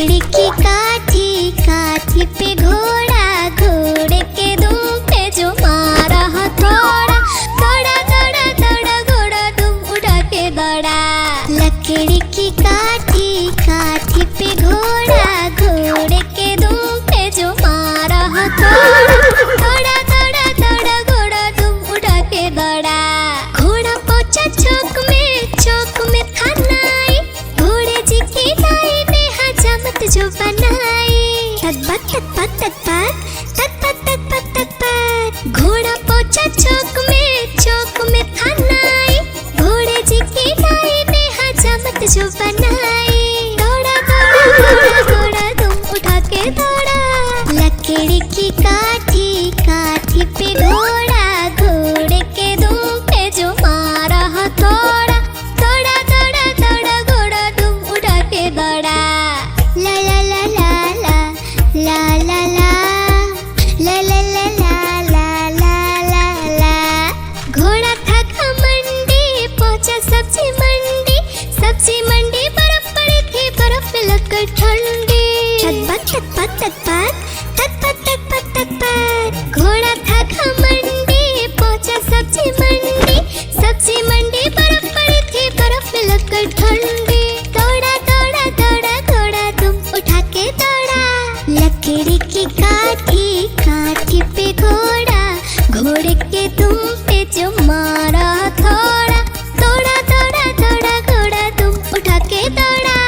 लकड़ी की काठी, काठी पे घोड़ा, घोड़े के दुम पे जो मारा हथौड़ा, दौड़ा दौड़ा दौड़ा घोड़ा दुम उठा के दौड़ा। लकड़ी की काठी, काठी पे घोड़ा, घोड़े के दुम पे जो मारा हथौड़ा, दौड़ा दौड़ा दौड़ा घोड़ा दुम उठा के दौड़ा। घोड़ा पहुंचा चौक में था नाई, घोड़े जी की नाई ने हजामत जो बनाई। तकबक तकबक तकबक तकबक तकबक तकबक। घोड़ा पहुंचा चौक में था नाई, घोड़े जी की नाई ने हजामत जो बनाई। दौड़ा दौड़ा दौड़ा घोड़ा दुम उठा के दौड़ा। लकड़ी की काठी, काठी पे घोड़ा, घोड़े के दुम पे जो मारा हथौड़ा, दौड़ा दौड़ा दौड़ा घोड़ा दुम उठा के दौड़ा। ला ला ला ला ला ला ला ला ला ला ला ला ला ला ला। घोड़ा था घमंडी, पहुंचा सब्जी मंडी, सब्जी मंडी बर्फ पड़ी थी, बर्फ में लगकर ठंडी। तकबक तकबक तकबक तकबक तकबक तकबक। घोड़ा था घमंडी, पहुंचा सब्जी मंडी, सब्जी मंडी बर्फ पड़ी थी, बर्फ में लगकर ठंडी। दौड़ा दौड़ा दौड़ा घोड़ा दुम उठा के दौड़ा। लकड़ी की काठी, काठी पे घोड़ा, घोड़े के दुम पे जो मारा हथौड़ा, दौड़ा दौड़ा दौड़ा घोड़ा दुम उठा के दौड़ा।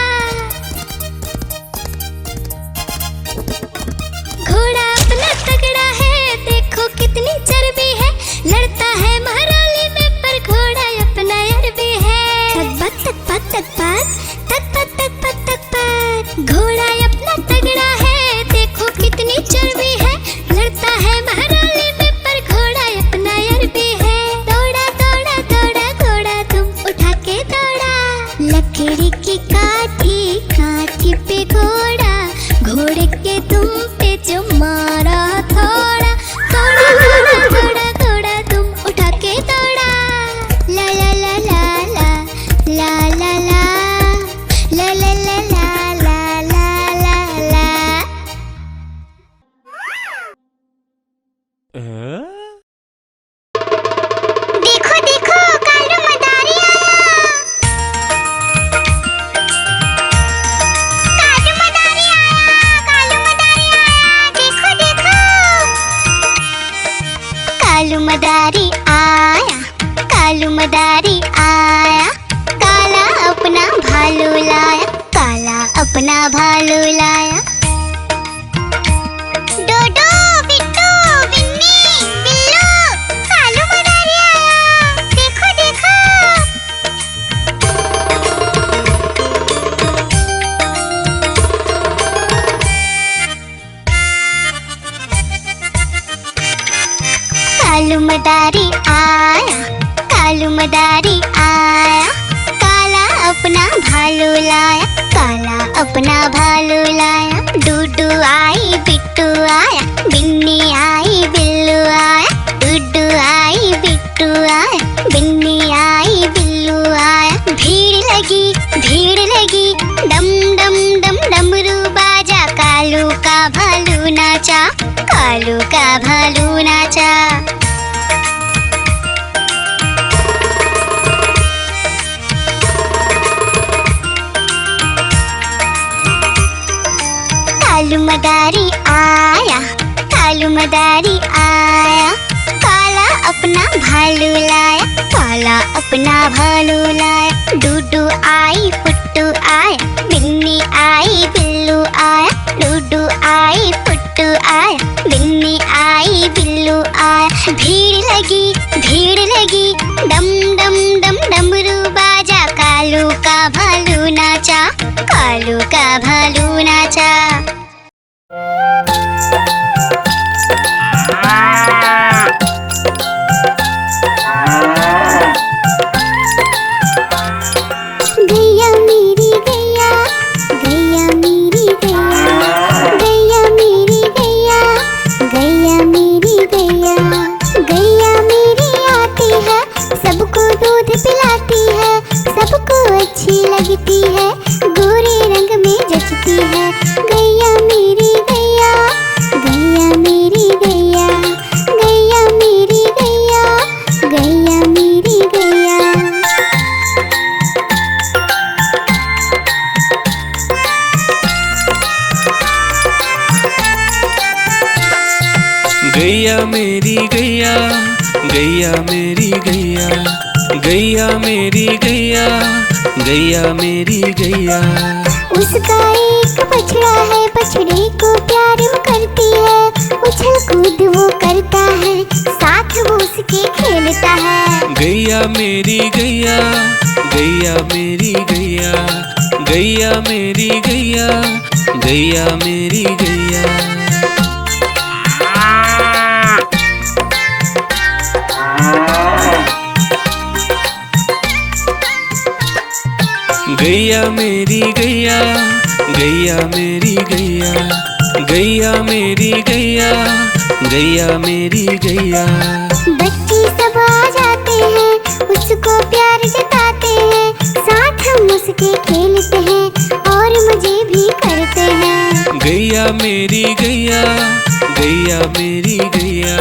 घोड़ा अपना तगड़ा है, देखो कितनी चर्बी है, लड़ता है महराली में पर घोड़ा अपना अरबी है। तकबक तकबक तकबक तकबक तकबक तकबक। घोड़ा अपना तगड़ा है, देखो कितनी चर्बी है, लड़ता है महराली में पर घोड़ा अपना अरबी है। दौड़ा दौड़ा दौड़ा घोड़ा तुम उठा के दौड़ा। लकड़ी की काठी, काठी पे घोड़ा, घोड़े के दुम पे जो मारा हथौड़ा, दौड़ा दौड़ा दौड़ा घोड़ा तुम उठा के दौड़ा। ला ला ला ला ला ला ला ला ला ला ला ला ला ला ला ला। देखो देखो कालू मदारी आया। कालू मदारी आया, कालू मदारी आया, देखो देखो। कालू मदारी आया, कालू मदारी आया, काला अपना भालू लाया, काला अपना भालू लाया। डोडो बिट्टू बिन्नी बिल्लू, कालू मदारी आया, देखो देखो। कालू मदारी आया, कालू मदारी आया, काला अपना भालू लाया, काला अपना भालू लाया। डूडू आई बिट्टू आया, बिन्नी आई बिल्लू आया, डूडू आई बिट्टू आया, बिन्नी आई बिल्लू आया। भीड़ लगी डम डम डम डमरू बाजा, कालू का भालू नाचा, कालू का भालू नाचा। कालू मदारी आया, कालू मदारी आया, काला अपना भालू लाया, काला अपना भालू लाया। डूडू आई पुट्टू आया, बिन्नी आई बिल्लू आया, डूडू आई पुट्टू आया, बिन्नी आई बिल्लू आया। भीड़ लगी डम डम डम डमरू बाजा, कालू का भालू नाचा, कालू का भालू नाचा। गैया मेरी गैया, गैया मेरी गैया, गैया मेरी गैया, गैया मेरी गैया, गैया मेरी गैया मेरी गैया, गैया मेरी गैया, गैया मेरी गैया, गैया मेरी गैया। उसका एक बछड़ा है, बछड़े को प्यार वो करती है, उछल कूद वो करता है, साथ वो उसके खेलता है। गैया मेरी गैया, गैया मेरी गैया, गैया मेरी गैया, गैया मेरी गैया। गैया मेरी गैया, गैया मेरी गैया, गैया मेरी गैया, गैया मेरी गैया। बच्चे सब आ जाते हैं, उसको प्यार जताते हैं, साथ हम उसके खेलते हैं और मजे भी करते हैं। गैया मेरी गैया, गैया मेरी गैया,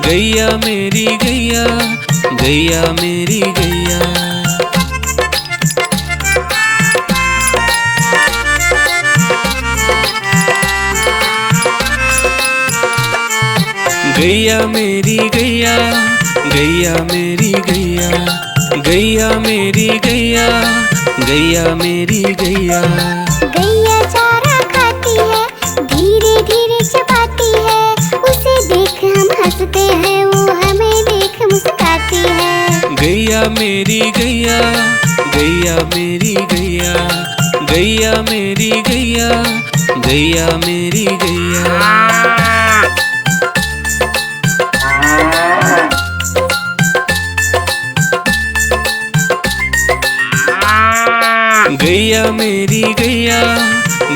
गैया मेरी गैया, गैया मेरी गैया। गैया मेरी गैया, गैया मेरी गैया, गैया मेरी गैया, गैया मेरी गैया। गैया चारा खाती है, धीरे धीरे चबाती है, उसे देख हम हंसते हैं, वो हमें देख मुस्कुराती है। गैया मेरी गैया, गैया मेरी गैया, गैया मेरी गैया, गैया मेरी गैया। गैया मेरी गैया,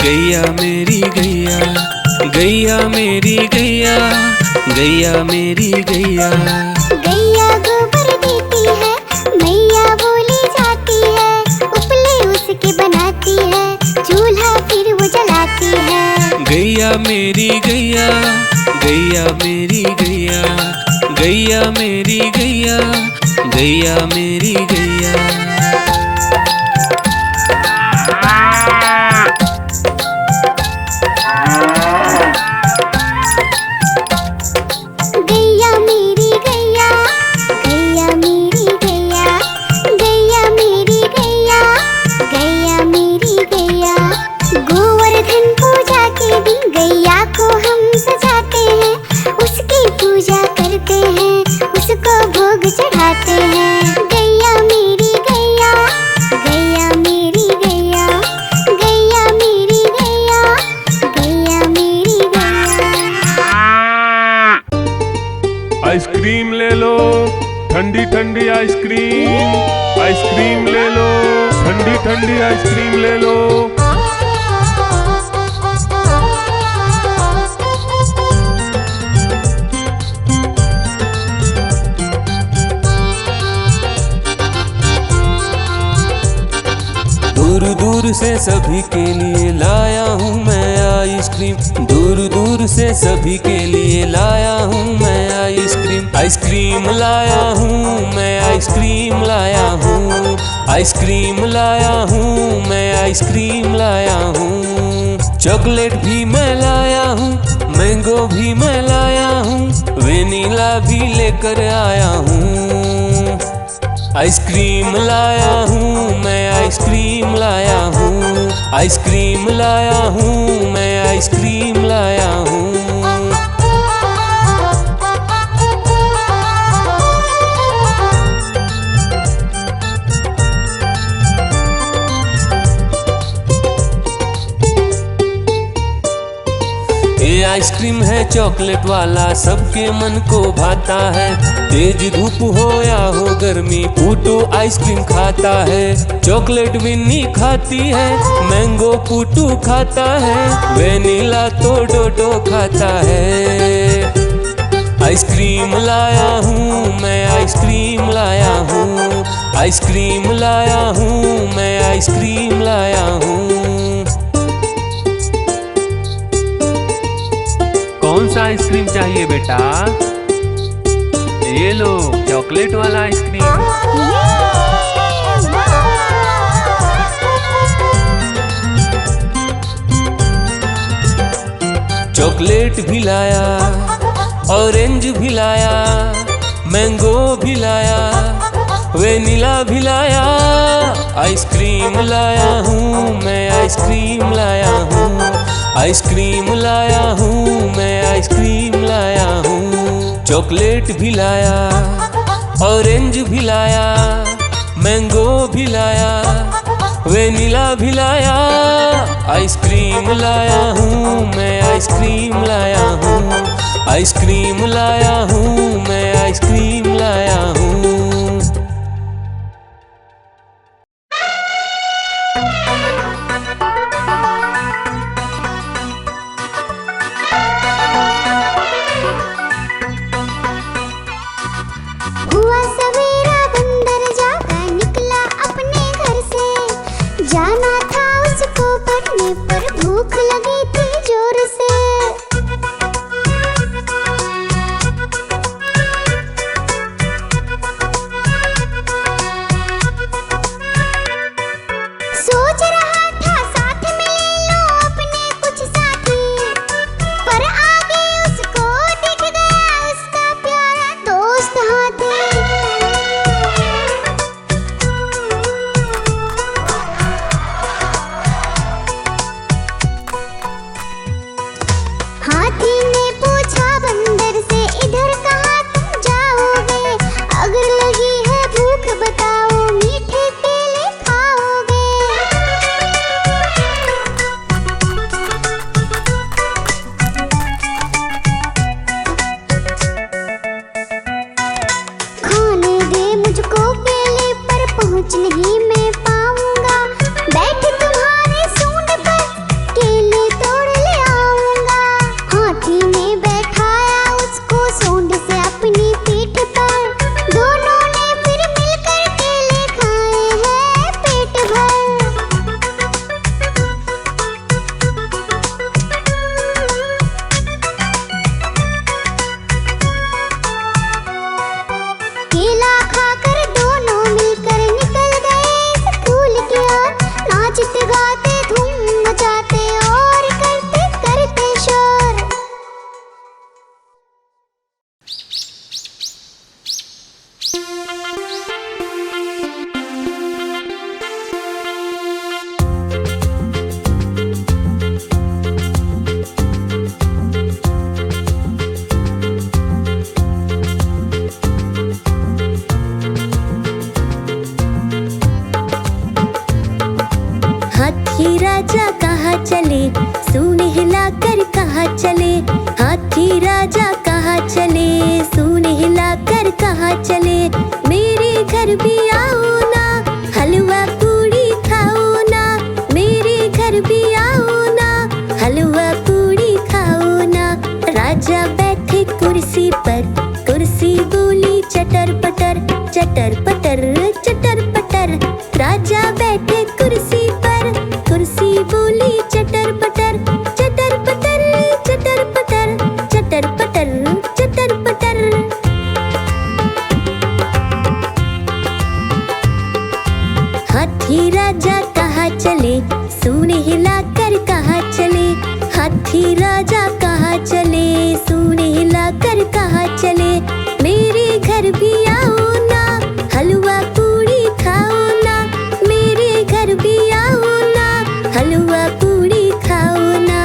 गैया मेरी गैया, गैया मेरी गैया, गैया मेरी गैया। गैया गोबर देती है, मैया बोली जाती है, उपले उसके बनाती है, चूल्हा फिर वो जलाती है। गैया मेरी गैया, गैया मेरी गैया, गैया मेरी गैया, गैया मेरी गैया। गैया मेरी गैया, गैया मेरी गैया, गैया मेरी गैया, गैया मेरी गैया। गोवर्धन पूजा के दिन गैया को हम सजाते हैं, उसकी पूजा करते हैं, उसको भोग चढ़ाते हैं। गैया मेरी गैया, गैया मेरी गैया, गैया मेरी गैया, गैया मेरी गैया। आइसक्रीम ले लो, ठंडी ठंडी आइसक्रीम, आइसक्रीम ले लो, ठंडी ठंडी आइसक्रीम ले लो। दूर दूर से सभी के लिए लाया हूँ मैं आइसक्रीम, दूर दूर से सभी के लिए लाया हूँ मैं आइसक्रीम। आइसक्रीम लाया हूँ मैं, आइसक्रीम लाया हूँ, आइसक्रीम लाया हूँ मैं, आइसक्रीम लाया हूँ। चॉकलेट भी मैं लाया हूँ, मैंगो भी मैं लाया हूँ, वेनिला भी लेकर आया हूँ। आइसक्रीम लाया हूँ मैं, आइसक्रीम लाया हूँ, आइसक्रीम लाया हूँ मैं, आइसक्रीम लाया हूँ। ये आइसक्रीम है चॉकलेट वाला, सबके मन को भाता है। तेज धूप हो या हो गर्मी, पूटू आइसक्रीम खाता है। चॉकलेट विन्नी खाती है, मैंगो पूटू खाता है, वेनिला तो डोडो खाता है। आइसक्रीम लाया हूँ मैं, आइसक्रीम लाया हूँ, आइसक्रीम लाया हूँ मैं, आइसक्रीम लाया हूँ। कौन सा आइसक्रीम चाहिए बेटा? ये लो चॉकलेट वाला आइसक्रीम। चॉकलेट भी लाया, ऑरेंज भी लाया, मैंगो भी लाया, वेनिला भी लाया, आइसक्रीम लाया हूँ मैं, आइसक्रीम लाया हूँ, आइसक्रीम लाया हूँ मैं, आइसक्रीम लाया हूँ। चॉकलेट भी लाया, ऑरेंज भी लाया, मैंगो भी लाया, वेनिला भी लाया, आइसक्रीम लाया हूँ मैं, आइसक्रीम लाया हूँ, आइसक्रीम लाया हूँ मैं, आइसक्रीम लाया हूँ। हुआ सवेरा बंदर जागा निकला अपने घर से, जाना था उसको पढ़ने पर भूख लगी थी जोर से। सोच रहा था साथ में ले लो अपने कुछ साथी, पर आगे उसको दिख गया उसका प्यारा दोस्त हाथी। हाथी ने पूछा बंदर से, इधर कहाँ तुम जाओगे? अगर लगी है भूख बताओ, मीठे केले खाओगे? खाने दे मुझको केले, पर पहुँच नहीं मैं पाऊंगा, बैठ तुम्हारे सूंड पर केले तोड़ ले आऊंगा। हाथी ने बैठाया उसको सूंड से अपनी पीठ पर, दोनों ने फिर मिलकर केले खाए हैं पेट भर। केला खाकर दोनों मिलकर निकल गए स्कूल की ओर, नाचते गाते धूम मचाते और करते करते शोर। हाथी राजा कहाँ चले, सूने हिलाकर कहाँ चले, हाथी राजा कहाँ चले, सूने हिलाकर कहाँ चले। मेरे घर भी आओ ना, हलवा पूड़ी खाओ ना, मेरे घर भी आओ ना, हलवा पूड़ी खाओ ना। राजा बैठे कुर्सी पर, कुर्सी बोली चटर पटर, चटर पटर, चटर पटर। राजा बैठे कुर्सी पर, कुर्सी बोली चटर पटर, चटर पटर, चटर पटर, चटर पटर, चटर पटर। हाथी राजा कहाँ चले, सूने हिलाकर कहाँ चले, हाथी राजा कहाँ चले, सूने हिलाकर कहाँ चले। मेरे घर भी आओ ना, हलवा पूड़ी खाओ ना, मेरे घर भी आओ ना, हलवा पूड़ी खाओ ना।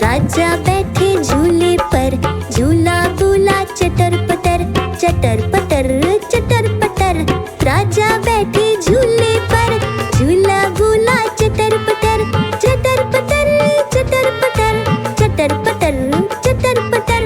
राजा बैठे झूले पर, झूला बोला चटर पटर, चटर पटर, चटर पटर। राजा बैठे झूले पर, झूला बोला चटर पटर, चटर पटर, चटर पटर, चटर पटर, चटर पटर।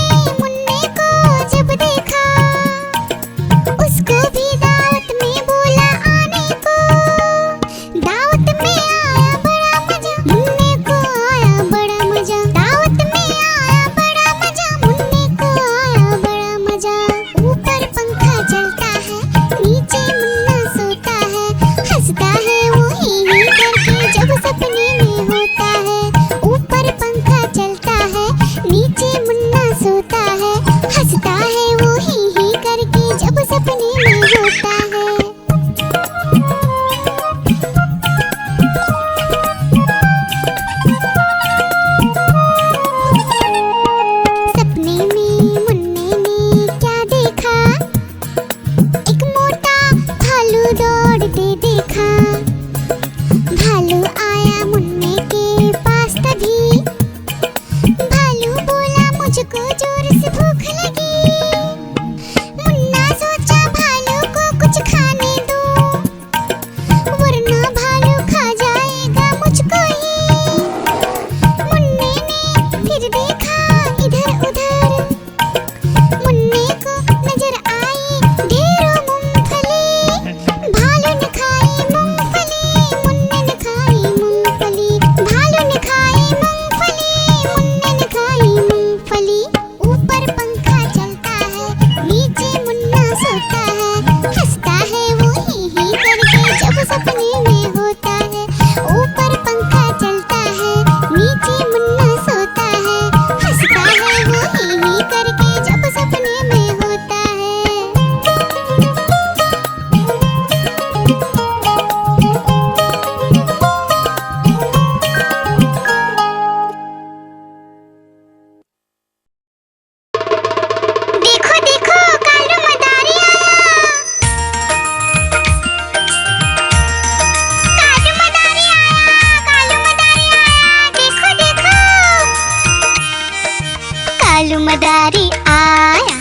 मदारी आया,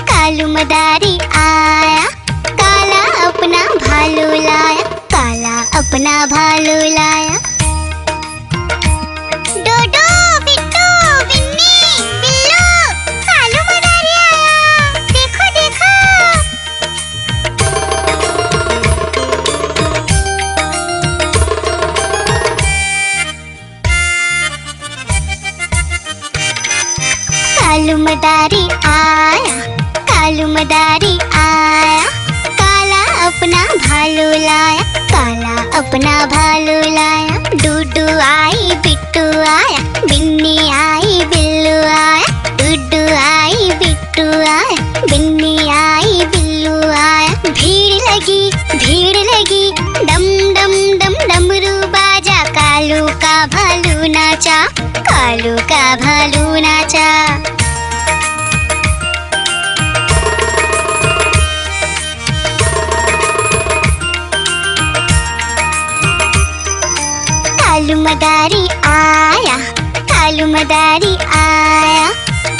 कालू मदारी आया, काला अपना भालू लाया, काला अपना भालू लाया। डोडो बिट्टू बिन्नी बिल्लू, कालू मदारी आया, देखो देखो। कालू मदारी आया, कालू मदारी आया, काला अपना भालू लाया, काला अपना भालू लाया। डूडू आई बिट्टू आया, बिन्नी आई बिल्लू आया, डूडू आई बिट्टू आया, बिन्नी आई बिल्लू आया। भीड़ लगी डम डम डम डमरू बाजा, कालू का भालू नाचा, कालू का भालू नाचा। कालू मदारी आया, कालू मदारी आया,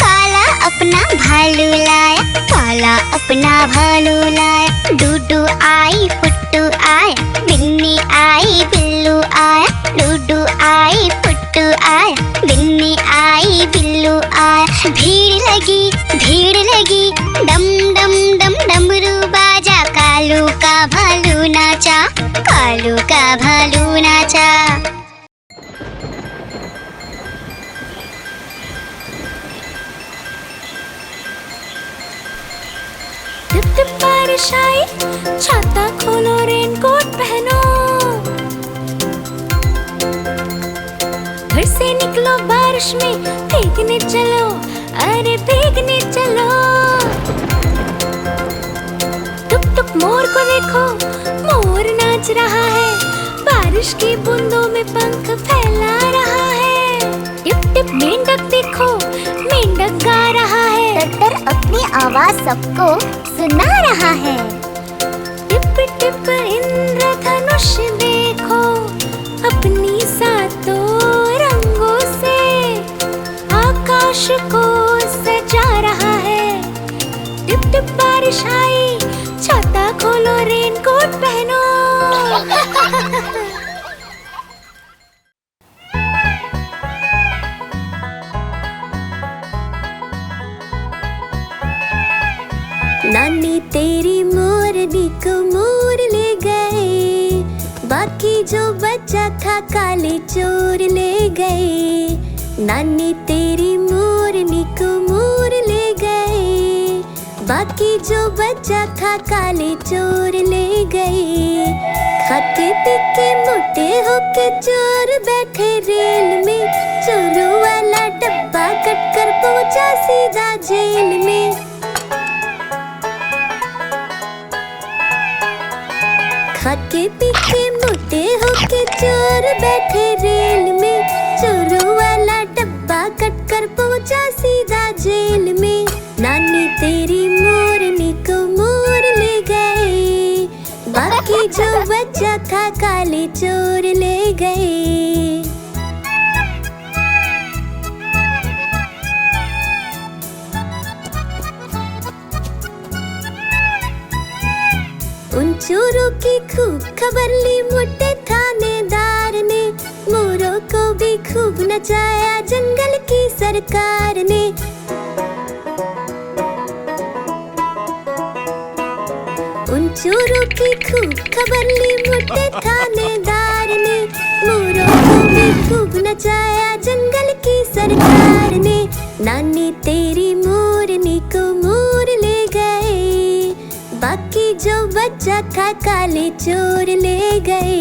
काला अपना भालू लाया, काला अपना भालू लाया। डूडू आई पुट्टू आया, बिन्नी आई बिल्लू आया, डूडू आई पुट्टू आया, बिन्नी आई बिल्लू आया। भीड़ लगी डम डम डम डमरू बाजा, कालू का भालू नाचा, कालू का भालू नाचा। टिप टिप बारिश आई, छाता खोलो रेनकोट पहनो, घर से निकलो बारिश में, भीगने चलो, अरे भीगने चलो। टुक टुक मोर को देखो, मोर नाच रहा है, बारिश की बूंदों में पंख फैला रहा है। टिप टिप मेंढक देखो, मेंढक गा रहा है, तर अपनी आवाज सबको सुना रहा है। टिप टिप इंद्रधनुष देखो, अपनी सातों रंगों से आकाश को सजा रहा है। टिप टिप बारिश आई, छाता खोलो रेनकोट पहनो। नानी तेरी मोरनी को मोर ले गए, बाकी जो बचा था काले चोर ले गए। नानी तेरी मोरनी को मोर ले गए, बाकी जो बचा था काले चोर ले गए। खाते पीके मोटे होके चोर बैठे रेल में, चोरों वाला डब्बा कट कर पहुंचा सीधा जेल में। खाके पीके मोटे होके चोर बैठे रेल में, चोरों वाला डब्बा कट कर पहुंचा सीधा जेल में। नानी तेरी मोरनी को मोर ले गए, बाकी जो बचा था काले चोर ले गए। उन चोरों की खूब खबर ली मोटे थानेदार ने, मोरों को भी खूब नचाया जंगल की सरकार ने। उन चोरों की खूब खबर ली मोटे थानेदार ने, मोरों को भी खूब नचाया जंगल की सरकार ने। नानी तेरी मोरनी को मोर ले गए, बाकी जो बचा था काले चोर ले गए।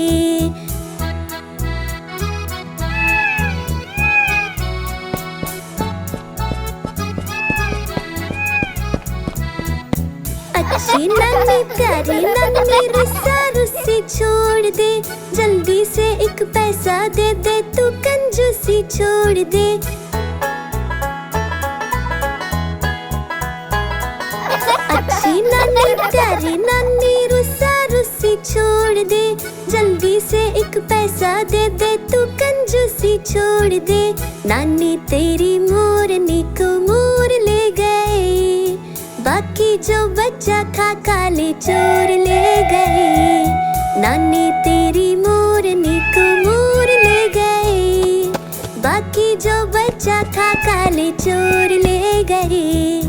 अच्छी नानी प्यारी नानी रुस्सा रुस्सी छोड़ दे, जल्दी से एक पैसा दे दे, तू कंजूसी छोड़ दे। अच्छी नानी प्यारी नानी रुस्सा रुस्सी छोड़ दे, जल्दी से एक पैसा दे दे, तू कंजूसी छोड़ दे। नानी तेरी मोरनी को मोर ले गए, जो बच्चा खा काले चोर ले गए, नानी तेरी मोरनी को मोर ले गए। बाकी जो बच्चा खा काले चोर ले गए।